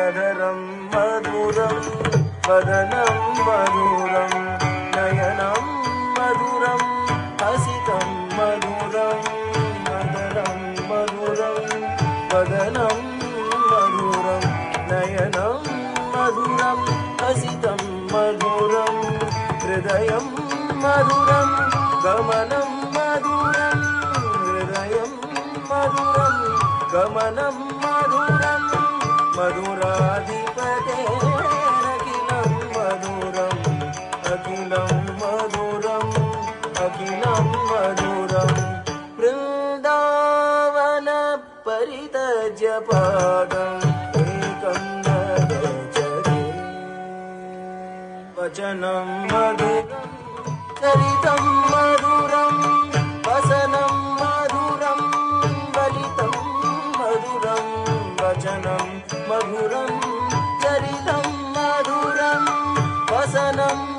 अधरं मधुरं वदनं मधुरं नयनं मधुरं हसितं मधुरं अधरं मधुरं वदनं मधुरं नयनं मधुरं हसितं मधुरं हृदयं मधुरं गमनं मधुरं हृदयं मधुरं गमनं मधुरं मधुराधिपतेरखिलं मधुरम् अखिलं मधुरम् अखिलं मधुरं वृन्दावन परित्यज्य पादम् एकं न गच्छति वचनं मधुरं चरितं मधुरं वसनं मधुरं बलितं मधुरं वचनं मधुरं चरितं मधुरं वसनं